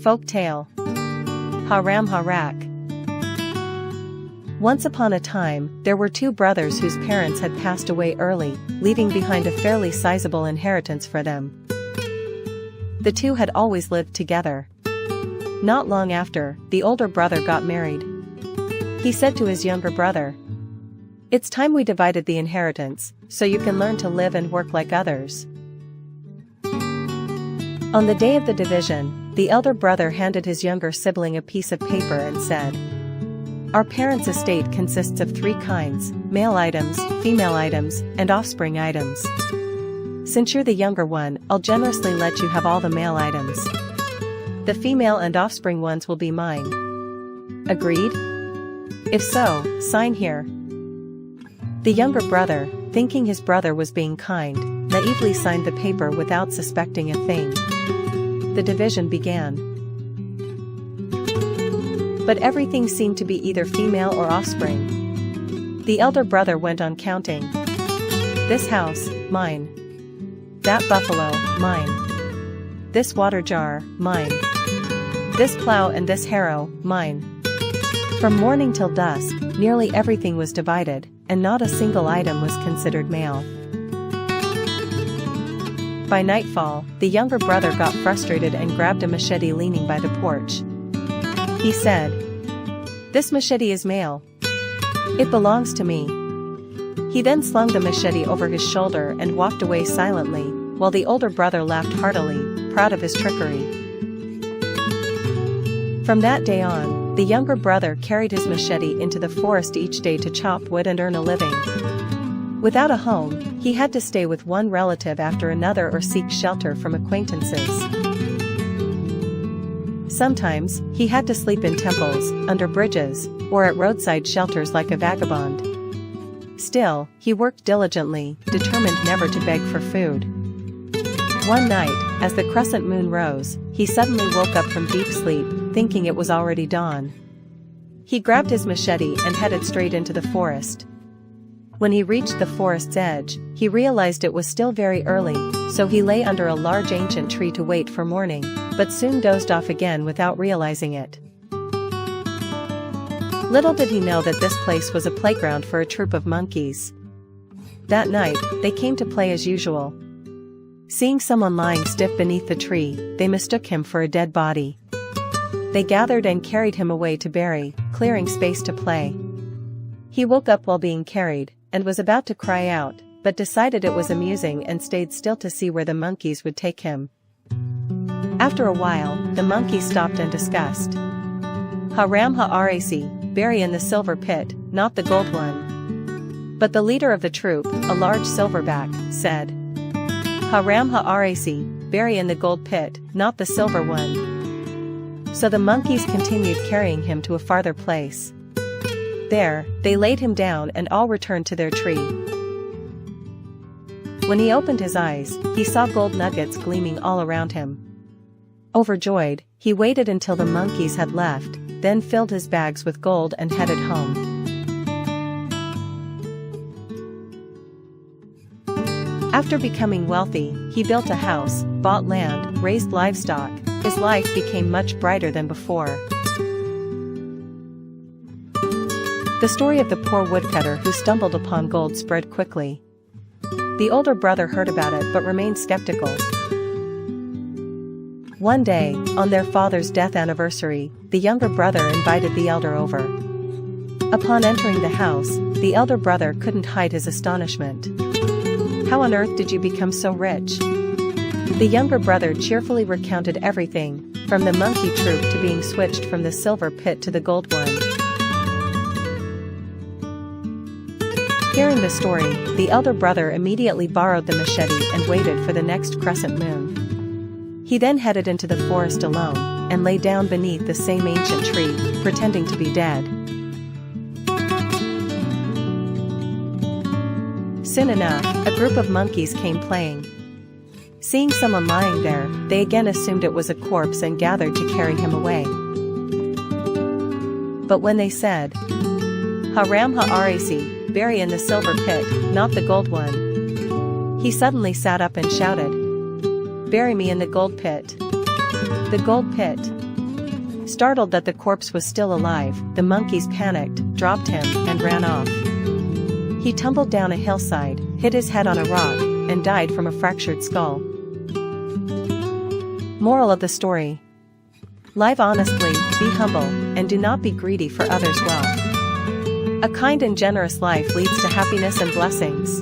Folk tale. Haram Harak. Once upon a time, there were two brothers whose parents had passed away early, leaving behind a fairly sizable inheritance for them. The two had always lived together. Not long after, the older brother got married. He said to his younger brother, "It's time we divided the inheritance, so you can learn to live and work like others." On the day of the division, the elder brother handed his younger sibling a piece of paper and said, "Our parents' estate consists of three kinds: male items, female items, and offspring items. Since you're the younger one, I'll generously let you have all the male items. The female and offspring ones will be mine. Agreed? If so, sign here." The younger brother, thinking his brother was being kind, naively signed the paper without suspecting a thing. The division began. But everything seemed to be either female or offspring. The elder brother went on counting. "This house, mine. That buffalo, mine. This water jar, mine. This plow and this harrow, mine." From morning till dusk, nearly everything was divided, and not a single item was considered male. By nightfall, the younger brother got frustrated and grabbed a machete leaning by the porch. He said, "This machete is male. It belongs to me." He then slung the machete over his shoulder and walked away silently, while the older brother laughed heartily, proud of his trickery. From that day on, the younger brother carried his machete into the forest each day to chop wood and earn a living. Without a home, he had to stay with one relative after another or seek shelter from acquaintances. Sometimes, he had to sleep in temples, under bridges, or at roadside shelters like a vagabond. Still, he worked diligently, determined never to beg for food. One night, as the crescent moon rose, he suddenly woke up from deep sleep, thinking it was already dawn. He grabbed his machete and headed straight into the forest. When he reached the forest's edge, he realized it was still very early, so he lay under a large ancient tree to wait for morning, but soon dozed off again without realizing it. Little did he know that this place was a playground for a troop of monkeys. That night, they came to play as usual. Seeing someone lying stiff beneath the tree, they mistook him for a dead body. They gathered and carried him away to bury, clearing space to play. He woke up while being carried, and was about to cry out, but decided it was amusing and stayed still to see where the monkeys would take him. After a while, the monkeys stopped and discussed. "Haram ha'arasi, bury in the silver pit, not the gold one." But the leader of the troop, a large silverback, said, "Haram ha'arasi, bury in the gold pit, not the silver one." So the monkeys continued carrying him to a farther place. There, they laid him down and all returned to their tree. When he opened his eyes, he saw gold nuggets gleaming all around him. Overjoyed, he waited until the monkeys had left, then filled his bags with gold and headed home. After becoming wealthy, he built a house, bought land, raised livestock. His life became much brighter than before. The story of the poor woodcutter who stumbled upon gold spread quickly. The older brother heard about it but remained skeptical. One day, on their father's death anniversary, the younger brother invited the elder over. Upon entering the house, the elder brother couldn't hide his astonishment. "How on earth did you become so rich?" The younger brother cheerfully recounted everything, from the monkey troop to being switched from the silver pit to the gold one. Hearing the story, the elder brother immediately borrowed the machete and waited for the next crescent moon. He then headed into the forest alone, and lay down beneath the same ancient tree, pretending to be dead. Soon enough, a group of monkeys came playing. Seeing someone lying there, they again assumed it was a corpse and gathered to carry him away. But when they said, "Haram ha'arasi, bury in the silver pit, not the gold one," he suddenly sat up and shouted, "Bury me in the gold pit. The gold pit." Startled that the corpse was still alive, the monkeys panicked, dropped him, and ran off. He tumbled down a hillside, hit his head on a rock, and died from a fractured skull. Moral of the story: live honestly, be humble, and do not be greedy for others' wealth. A kind and generous life leads to happiness and blessings.